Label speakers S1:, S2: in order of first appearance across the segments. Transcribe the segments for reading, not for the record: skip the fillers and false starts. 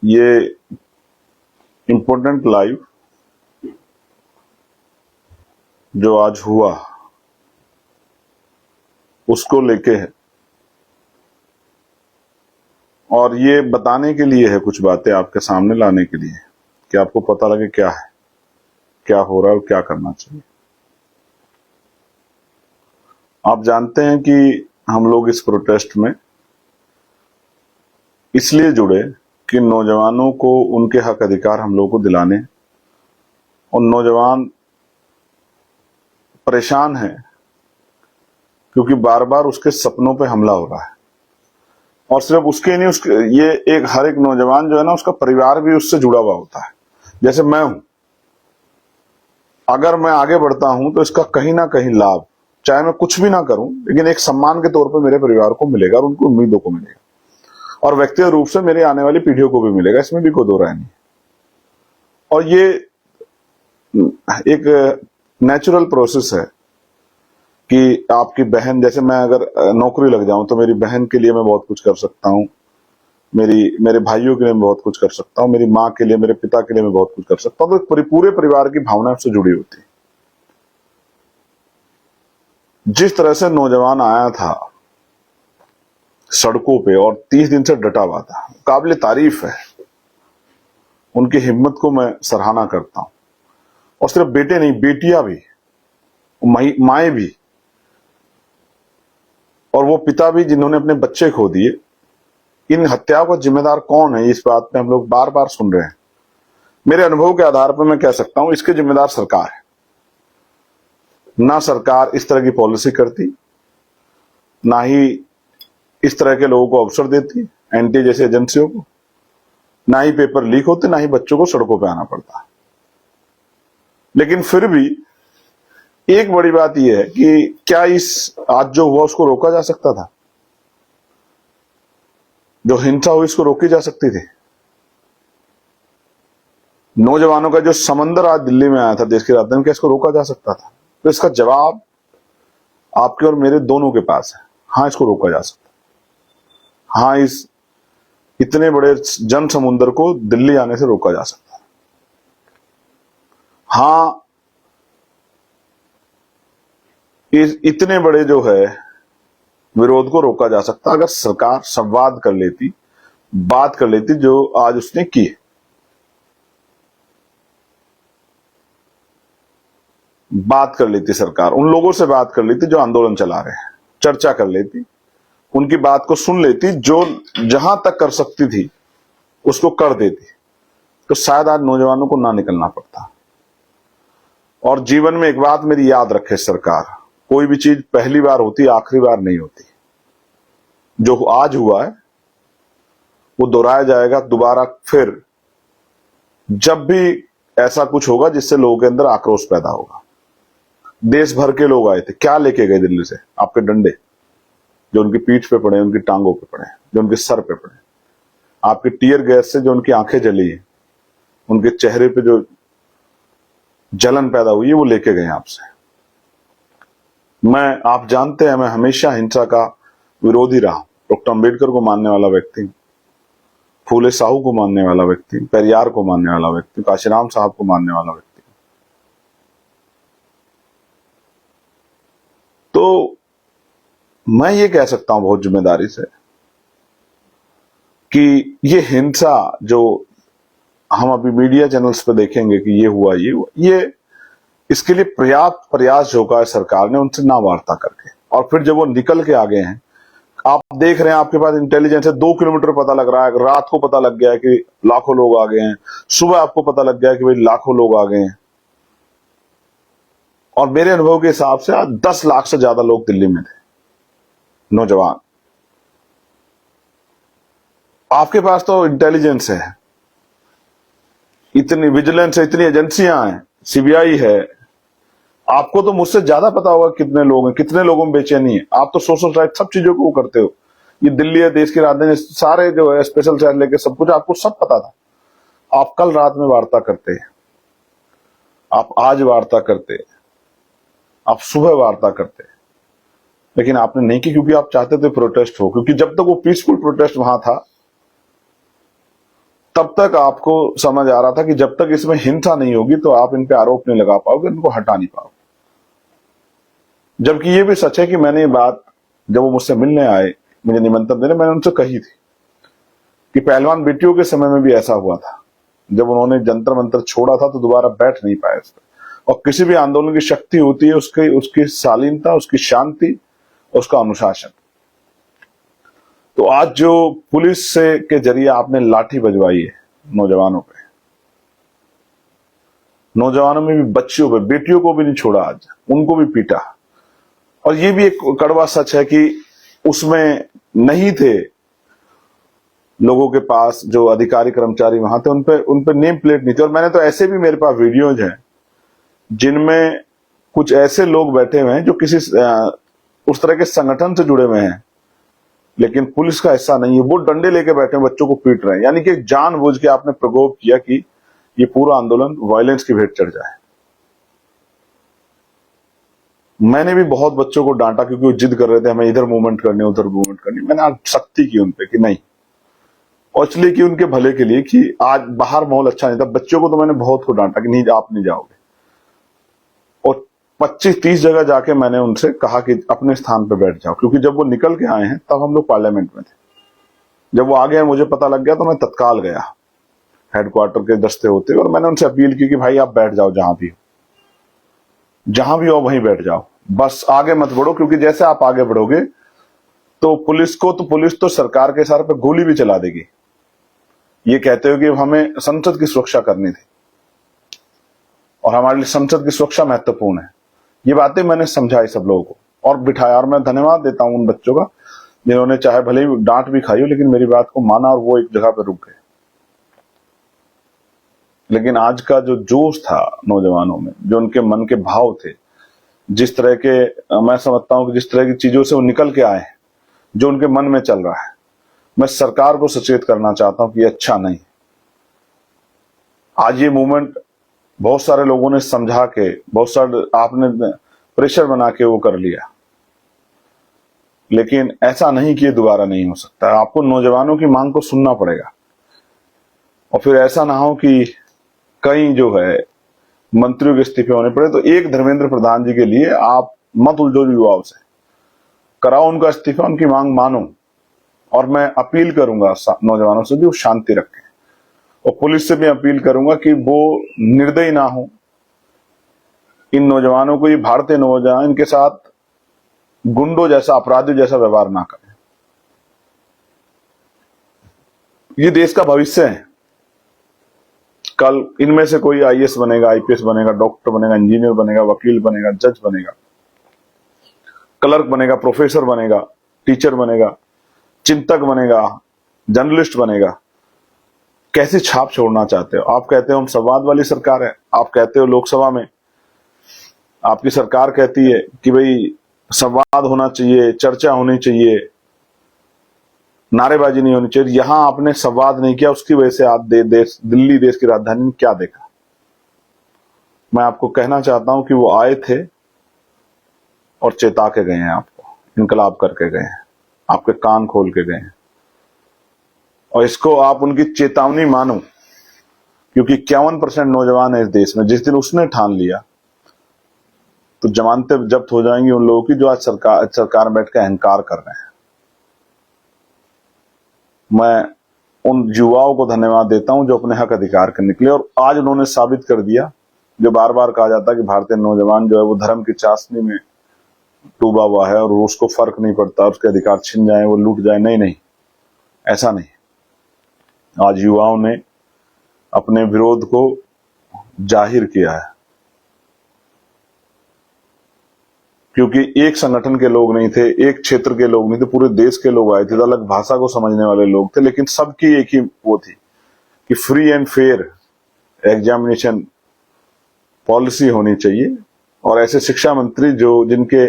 S1: ये important live जो आज हुआ उसको लेके है और ये बताने के लिए है, कुछ बातें आपके सामने लाने के लिए कि आपको पता लगे क्या है, क्या हो रहा है और क्या करना चाहिए। आप जानते हैं कि हम लोग इस प्रोटेस्ट में इसलिए जुड़े कि नौजवानों को उनके हक अधिकार हम लोग को दिलाने, और नौजवान परेशान है क्योंकि बार बार उसके सपनों पे हमला हो रहा है। और सिर्फ उसके नहीं, उसके ये एक हर एक नौजवान जो है ना, उसका परिवार भी उससे जुड़ा हुआ होता है। जैसे मैं हूं, अगर मैं आगे बढ़ता हूं तो इसका कहीं ना कहीं लाभ, चाहे मैं कुछ भी ना करूं, लेकिन एक सम्मान के तौर पर मेरे परिवार को मिलेगा और उनकी उम्मीदों को मिलेगा, और व्यक्तिगत रूप से मेरे आने वाली पीढ़ियों को भी मिलेगा। इसमें भी कोई दो राय नहीं। और ये एक नेचुरल प्रोसेस है कि आपकी बहन, जैसे मैं अगर नौकरी लग जाऊं तो मेरी बहन के लिए मैं बहुत कुछ कर सकता हूं, मेरे भाइयों के लिए मैं बहुत कुछ कर सकता हूं, मेरी माँ के लिए, मेरे पिता के लिए मैं बहुत कुछ कर सकता हूं। तो पूरे परिवार की भावना उससे जुड़ी होती है। जिस तरह से नौजवान आया था सड़कों पे और 30 दिन से डटा हुआ था, काबिल तारीफ है। उनकी हिम्मत को मैं सराहना करता हूं। और सिर्फ बेटे नहीं, बेटियां भी, माएँ भी, और वो पिता भी जिन्होंने अपने बच्चे खो दिए। इन हत्याओं का जिम्मेदार कौन है, इस बात पे हम लोग बार बार सुन रहे हैं। मेरे अनुभव के आधार पर मैं कह सकता हूं इसके जिम्मेदार सरकार है। ना सरकार इस तरह की पॉलिसी करती, ना ही इस तरह के लोगों को अवसर देती, एनटीए जैसी एजेंसियों को, ना ही पेपर लीक होते, ना ही बच्चों को सड़कों पर आना पड़ता। लेकिन फिर भी एक बड़ी बात यह है कि क्या इस आज जो हुआ उसको रोका जा सकता था? जो हिंसा हुई इसको रोकी जा सकती थी? नौजवानों का जो समंदर आज दिल्ली में आया था देश की राजधानी, क्या इसको रोका जा सकता था? तो इसका जवाब आपके और मेरे दोनों के पास है। हाँ, इसको रोका जा सकता। हाँ, इस इतने बड़े जन समुद्र को दिल्ली आने से रोका जा सकता। हाँ, इस इतने बड़े जो है विरोध को रोका जा सकता अगर सरकार संवाद कर लेती, बात कर लेती जो आज उसने की। बात कर लेती सरकार, उन लोगों से बात कर लेती जो आंदोलन चला रहे हैं, चर्चा कर लेती, उनकी बात को सुन लेती, जो जहां तक कर सकती थी उसको कर देती, तो शायद आज नौजवानों को ना निकलना पड़ता। और जीवन में एक बात मेरी याद रखे सरकार, कोई भी चीज पहली बार होती, आखिरी बार नहीं होती। जो आज हुआ है वो दोहराया जाएगा दोबारा फिर, जब भी ऐसा कुछ होगा जिससे लोगों के अंदर आक्रोश पैदा होगा। देश भर के लोग आए थे, क्या लेके गए दिल्ली से? आपके डंडे, जो उनकी पीठ पे पड़े, उनकी टांगों पे पड़े, जो उनके सर पे पड़े। आपके टीयर गैस से जो उनकी आंखें जली है, उनके चेहरे पे जो जलन पैदा हुई है, वो लेके गए आपसे। आप जानते हैं, मैं हमेशा हिंसा का विरोधी रहा। डॉक्टर अंबेडकर को मानने वाला व्यक्ति, फूले साहू को मानने वाला व्यक्ति, पेरियार को मानने वाला व्यक्ति, काशीराम साहब को मानने वाला व्यक्ति। तो मैं ये कह सकता हूं बहुत जिम्मेदारी से कि ये हिंसा जो हम अभी मीडिया चैनल्स पे देखेंगे कि ये हुआ, ये इसके लिए पर्याप्त प्रयास जो है सरकार ने उनसे ना वार्ता करके, और फिर जब वो निकल के आ गए हैं, आप देख रहे हैं, आपके पास इंटेलिजेंस है, 2 किलोमीटर पता लग रहा है, रात को पता लग गया है कि लाखों लोग आ गए हैं, सुबह आपको पता लग गया है कि भाई लाखों लोग आ गए हैं। और मेरे अनुभव के हिसाब से आज 10 लाख से ज्यादा लोग दिल्ली में थे, नौजवान। आपके पास तो इंटेलिजेंस है, इतनी विजिलेंस है, इतनी एजेंसियां हैं, सीबीआई है, आपको तो मुझसे ज्यादा पता होगा कितने लोग हैं, कितने लोगों में बेचैनी है। आप तो सोशल राइट सब चीजों को वो करते हो। ये दिल्ली है, देश की राजधानी, सारे जो है स्पेशल चार्ज लेके सब कुछ आपको सब पता था। आप कल रात में वार्ता करते, आप आज वार्ता करते, आप सुबह वार्ता करते, लेकिन आपने नहीं की क्योंकि आप चाहते थे प्रोटेस्ट हो। क्योंकि जब तक वो पीसफुल प्रोटेस्ट वहां था, तब तक आपको समझ आ रहा था कि जब तक इसमें हिंसा नहीं होगी तो आप इन पे आरोप नहीं लगा पाओगे, इनको हटा नहीं पाओगे। जबकि ये भी सच है कि मैंने ये बात जब वो मुझसे मिलने आए, मुझे निमंत्रण देने, मैंने उनसे कही थी कि पहलवान बेटियों के समय में भी ऐसा हुआ था। जब उन्होंने जंतर मंतर छोड़ा था तो दोबारा बैठ नहीं पाए उस पर। और किसी भी आंदोलन की शक्ति होती है उसकी शालीनता, उसकी शांति, उसका अनुशासन। तो आज जो पुलिस से के जरिए आपने लाठी बजवाई है नौजवानों पे, नौजवानों में भी बच्चियों पे, बेटियों को भी नहीं छोड़ा, आज उनको भी पीटा। और ये भी एक कड़वा सच है कि उसमें नहीं थे लोगों के पास, जो अधिकारी कर्मचारी वहां थे उन पे नेम प्लेट नहीं थी। और मैंने तो ऐसे भी, मेरे पास वीडियोज हैं जिनमें कुछ ऐसे लोग बैठे हुए हैं जो किसी उस तरह के संगठन से जुड़े हुए हैं, लेकिन पुलिस का हिस्सा नहीं है। वो डंडे लेके बैठे हैं, बच्चों को पीट रहे हैं। यानी कि जानबूझ के आपने प्रकोप किया कि ये पूरा आंदोलन वायलेंस की भेंट चढ़ जाए। मैंने भी बहुत बच्चों को डांटा क्योंकि वो जिद कर रहे थे हमें इधर मूवमेंट करनी, उधर मूवमेंट करनी। मैंने आज सख्ती की उनपे कि नहीं, और इसलिए कि उनके भले के लिए कि आज बाहर माहौल अच्छा नहीं था। बच्चों को तो मैंने बहुत को डांटा कि नहीं, आप नहीं जाओगे। और 25-30 जगह जाके मैंने उनसे कहा कि अपने स्थान पर बैठ जाओ, क्योंकि जब वो निकल के आए हैं तब हम लोग पार्लियामेंट में थे। जब वो आ गए, मुझे पता लग गया तो मैं तत्काल गया हेडक्वार्टर के दस्ते होते, और मैंने उनसे अपील की कि भाई आप बैठ जाओ, जहां भी हो वहीं बैठ जाओ, बस आगे मत बढ़ो। क्योंकि जैसे आप आगे बढ़ोगे तो पुलिस तो सरकार के सर पे गोली भी चला देगी, ये कहते हो कि हमें संसद की सुरक्षा करनी थी और हमारे लिए संसद की सुरक्षा महत्वपूर्ण है। ये बातें मैंने समझाई सब लोगों को और बिठाया। और मैं धन्यवाद देता हूं उन बच्चों का जिन्होंने चाहे भले ही डांट भी खाई हो, लेकिन मेरी बात को माना और वो एक जगह पर रुक गए। लेकिन आज का जो जोश था नौजवानों में, जो उनके मन के भाव थे, जिस तरह के मैं समझता हूं कि जिस तरह की चीजों से वो निकल के आए, जो उनके मन में चल रहा है, मैं सरकार को सचेत करना चाहता हूं कि अच्छा नहीं। आज ये मूवमेंट बहुत सारे लोगों ने समझा के, बहुत सारे आपने प्रेशर बना के वो कर लिया, लेकिन ऐसा नहीं कि ये दोबारा नहीं हो सकता। आपको नौजवानों की मांग को सुनना पड़ेगा और फिर ऐसा ना हो कि कई जो है मंत्रियों के इस्तीफे होने पड़े। तो एक धर्मेंद्र प्रधान जी के लिए आप मत उलझो युवाओं से, कराओ उनका इस्तीफा, उनकी मांग मानो। और मैं अपील करूंगा नौजवानों से भी वो शांति रखें, और पुलिस से भी अपील करूंगा कि वो निर्दयी ना हो। इन नौजवानों को, ये भारतीय नौजवान, इनके साथ गुंडों जैसा, अपराधियों जैसा व्यवहार ना करें। ये देश का भविष्य है। कल इनमें से कोई आईएएस बनेगा, आईपीएस बनेगा, डॉक्टर बनेगा, इंजीनियर बनेगा, वकील बनेगा, जज बनेगा, क्लर्क बनेगा, प्रोफेसर बनेगा, टीचर बनेगा, चिंतक बनेगा, जर्नलिस्ट बनेगा। कैसी छाप छोड़ना चाहते हो? आप कहते हो हम संवाद वाली सरकार है, आप कहते हो लोकसभा में आपकी सरकार कहती है कि भाई संवाद होना चाहिए, चर्चा होनी चाहिए, नारेबाजी नहीं होनी चाहिए। यहां आपने संवाद नहीं किया, उसकी वजह से आप दिल्ली देश की राजधानी में क्या देखा? मैं आपको कहना चाहता हूं कि वो आए थे और चेता के गए हैं, आपको इनकलाब करके गए हैं, आपके कान खोल के गए हैं। और इसको आप उनकी चेतावनी मानो, क्योंकि 51% नौजवान है इस देश में। जिस दिन उसने ठान लिया तो जमानतें जब्त हो जाएंगी उन लोगों की जो आज सरकार में बैठ के अहंकार कर रहे हैं। मैं उन युवाओं को धन्यवाद देता हूं जो अपने हक अधिकार के निकले, और आज उन्होंने साबित कर दिया। जो बार बार कहा जाता है कि भारतीय नौजवान जो है वो धर्म की चाशनी में डूबा हुआ है और उसको फर्क नहीं पड़ता, उसके अधिकार छिन जाए, वो लूट जाए। नहीं नहीं, ऐसा नहीं। आज युवाओं ने अपने विरोध को जाहिर किया है, क्योंकि एक संगठन के लोग नहीं थे, एक क्षेत्र के लोग नहीं थे, पूरे देश के लोग आए थे। अलग भाषा को समझने वाले लोग थे, लेकिन सबकी एक ही वो थी कि free and fair examination policy होनी चाहिए। और ऐसे शिक्षा मंत्री जिनके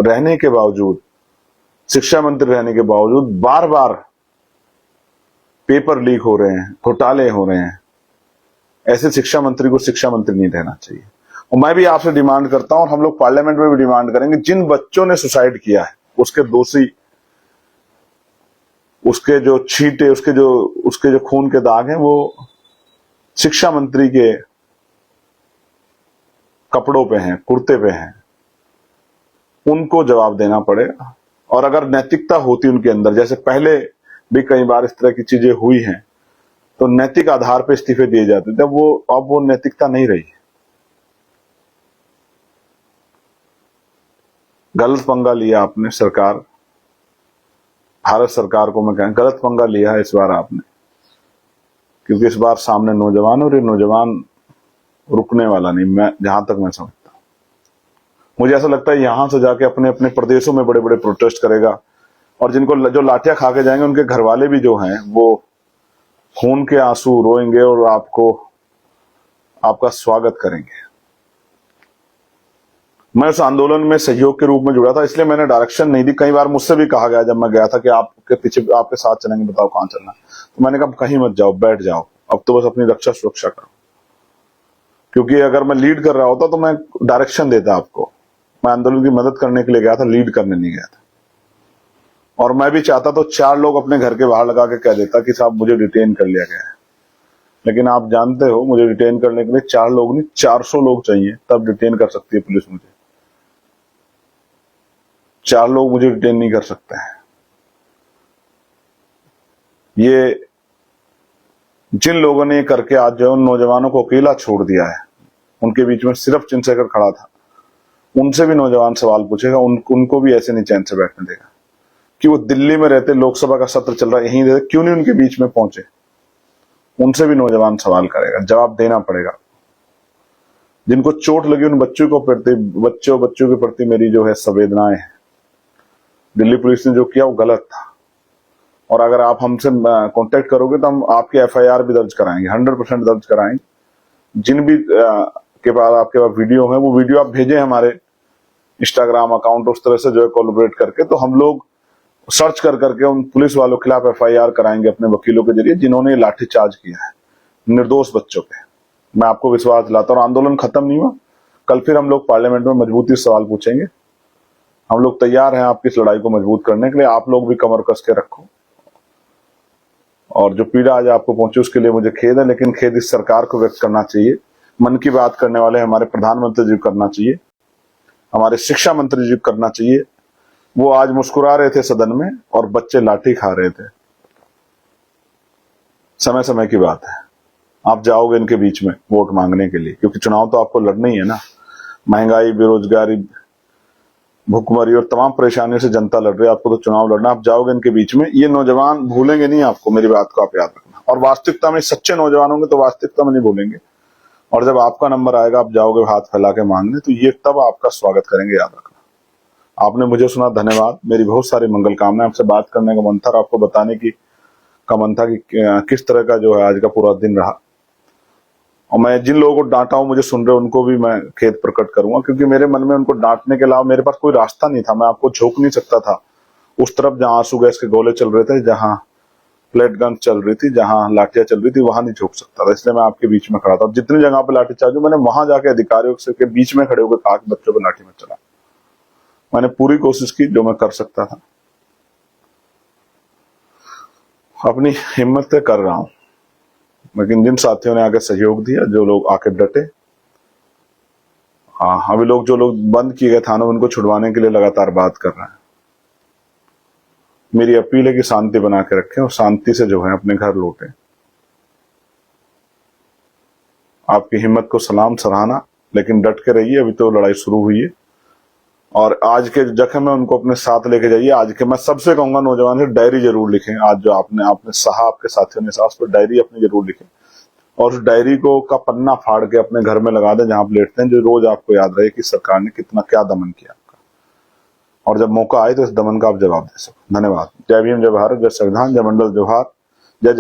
S1: रहने के बावजूद, शिक्षा मंत्री रहने के बावजूद बार बार पेपर लीक हो रहे हैं, घोटाले हो रहे हैं, ऐसे शिक्षा मंत्री को शिक्षा मंत्री नहीं रहना चाहिए। और मैं भी आपसे डिमांड करता हूं, और हम लोग पार्लियामेंट में भी डिमांड करेंगे, जिन बच्चों ने सुसाइड किया है उसके दोषी उसके जो छींटे, उसके जो खून के दाग हैं वो शिक्षा मंत्री के कपड़ों पे हैं, कुर्ते पे हैं, उनको जवाब देना पड़ेगा। और अगर नैतिकता होती उनके अंदर, जैसे पहले भी कई बार इस तरह की चीजें हुई हैं, तो नैतिक आधार पे इस्तीफे दिए जाते थे, अब वो नैतिकता नहीं रही। गलत पंगा लिया आपने सरकार, भारत सरकार को मैं कहूं गलत पंगा लिया है इस बार आपने, क्योंकि इस बार सामने नौजवान, और ये नौजवान रुकने वाला नहीं, मैं जहां तक मैं समझता हूं। मुझे ऐसा लगता है यहां से जाके अपने अपने प्रदेशों में बड़े बड़े प्रोटेस्ट करेगा, और जिनको जो लाठियां खा के जाएंगे उनके घर वाले भी जो हैं वो खून के आंसू रोएंगे और आपका स्वागत करेंगे। मैं उस आंदोलन में सहयोग के रूप में जुड़ा था, इसलिए मैंने डायरेक्शन नहीं दी। कई बार मुझसे भी कहा गया जब मैं गया था कि आपके पीछे, आपके साथ चलेंगे, बताओ कहां चलना। तो मैंने कहा कहीं मत जाओ, बैठ जाओ, अब तो बस अपनी रक्षा सुरक्षा करो। क्योंकि अगर मैं लीड कर रहा होता तो मैं डायरेक्शन देता आपको। मैं आंदोलन की मदद करने के लिए गया था, लीड करने नहीं गया था। और मैं भी चाहता तो 4 लोग अपने घर के बाहर लगा के कह देता कि साहब मुझे डिटेन कर लिया गया है। लेकिन आप जानते हो मुझे डिटेन करने के लिए 4 लोग नहीं, 400 लोग चाहिए, तब डिटेन कर सकती है पुलिस मुझे। 4 लोग मुझे डिटेन नहीं कर सकते हैं। ये जिन लोगों ने ये करके आज जो उन नौजवानों को अकेला छोड़ दिया है, उनके बीच में सिर्फ चंद्रशेखर खड़ा था, उनसे भी नौजवान सवाल पूछेगा, उनको भी ऐसे नहीं चैन से बैठने देगा कि वो दिल्ली में रहते, लोकसभा का सत्र चल रहा है, यहीं रहते, क्यों नहीं उनके बीच में पहुंचे। उनसे भी नौजवान सवाल करेगा, जवाब देना पड़ेगा। जिनको चोट लगी उन बच्चों के प्रति मेरी जो है संवेदनाएं हैं। दिल्ली पुलिस ने जो किया वो गलत था, और अगर आप हमसे कांटेक्ट करोगे तो हम आपकी एफआईआर भी दर्ज कराएंगे, 100% दर्ज कराएंगे। जिन भी आपके पास वीडियो है, वो वीडियो आप भेजें हमारे इंस्टाग्राम अकाउंट, उस तरह से जो है कोलैबोरेट करके, तो हम लोग सर्च कर करके उन पुलिस वालों के खिलाफ एफआईआर कराएंगे अपने वकीलों के जरिए, जिन्होंने लाठीचार्ज किया है निर्दोष बच्चों पे। मैं आपको विश्वास दिलाता हूं, आंदोलन खत्म नहीं हुआ। कल फिर हम लोग पार्लियामेंट में मजबूती से सवाल पूछेंगे। हम लोग तैयार हैं आपकी इस लड़ाई को मजबूत करने के लिए। आप लोग भी कमर कस के रखो। और जो पीड़ा आज आपको पहुंची उसके लिए मुझे खेद है, लेकिन खेद इस सरकार को व्यक्त करना चाहिए। मन की बात करने वाले हमारे प्रधानमंत्री जी को करना चाहिए, हमारे शिक्षा मंत्री जी को करना चाहिए। वो आज मुस्कुरा रहे थे सदन में और बच्चे लाठी खा रहे थे। समय समय की बात है, आप जाओगे इनके बीच में वोट मांगने के लिए, क्योंकि चुनाव तो आपको लड़ना ही है ना। महंगाई, बेरोजगारी, भुखमरी और तमाम परेशानियों से जनता लड़ रही है, आपको तो चुनाव लड़ना। आप जाओगे इनके बीच में, ये नौजवान भूलेंगे नहीं आपको, मेरी बात को आप याद रखना। और वास्तविकता में सच्चे नौजवान होंगे तो वास्तविकता में नहीं भूलेंगे। और जब आपका नंबर आएगा, आप जाओगे हाथ फैला के मांगने, तो ये तब आपका स्वागत करेंगे, याद रखना। आपने मुझे सुना, धन्यवाद। मेरी बहुत सारी मंगल कामनाएं। आपसे बात करने का मन था और आपको बताने का मन था कि किस तरह का जो है आज का पूरा दिन रहा। और मैं जिन लोगों को डांटा हूं, मुझे सुन रहे, उनको भी मैं खेद प्रकट करूंगा, क्योंकि मेरे मन में उनको डांटने के अलावा मेरे पास कोई रास्ता नहीं था। मैं आपको झोंक नहीं सकता था उस तरफ जहां आंसू गैस के गोले चल रहे थे, जहां प्लेट गन चल रही थी, जहां लाठियां चल रही थी, वहां नहीं झोंक सकता था। इसलिए मैं आपके बीच में खड़ा था। जितनी जगह पे लाठीचार्ज हुई, मैंने वहां जाके अधिकारियों के बीच में खड़े होकर कहा कि बच्चों को लाठी मत चला। मैंने पूरी कोशिश की जो मैं कर सकता था, अपनी हिम्मत से कर रहा हूं। लेकिन जिन साथियों ने आके सहयोग दिया, जो लोग आके डटे, अभी जो लोग बंद किए गए थानों, उनको छुड़वाने के लिए लगातार बात कर रहे हैं। मेरी अपील है कि शांति बना के रखें और शांति से जो है अपने घर लौटें। आपकी हिम्मत को सलाम, सराहना, लेकिन डट के रहिए, अभी तो लड़ाई शुरू हुई है। और आज के जख्म है उनको अपने साथ लेके जाइए। आज के मैं सबसे कहूंगा नौजवान से डायरी जरूर लिखें। आज जो आपने सहा, आपके साथियों ने सहा, उस पर डायरी अपनी जरूर लिखें, और उस डायरी को का पन्ना फाड़ के अपने घर में लगा दें जहां आप लेटते हैं, जो रोज आपको याद रहे कि सरकार ने क्या दमन किया आपका। और जब मौका आए तो इस दमन का आप जवाब दे सको। धन्यवाद। जय भीम, जय भारत, जय संविधान, जय मंडल, जय भारत, जय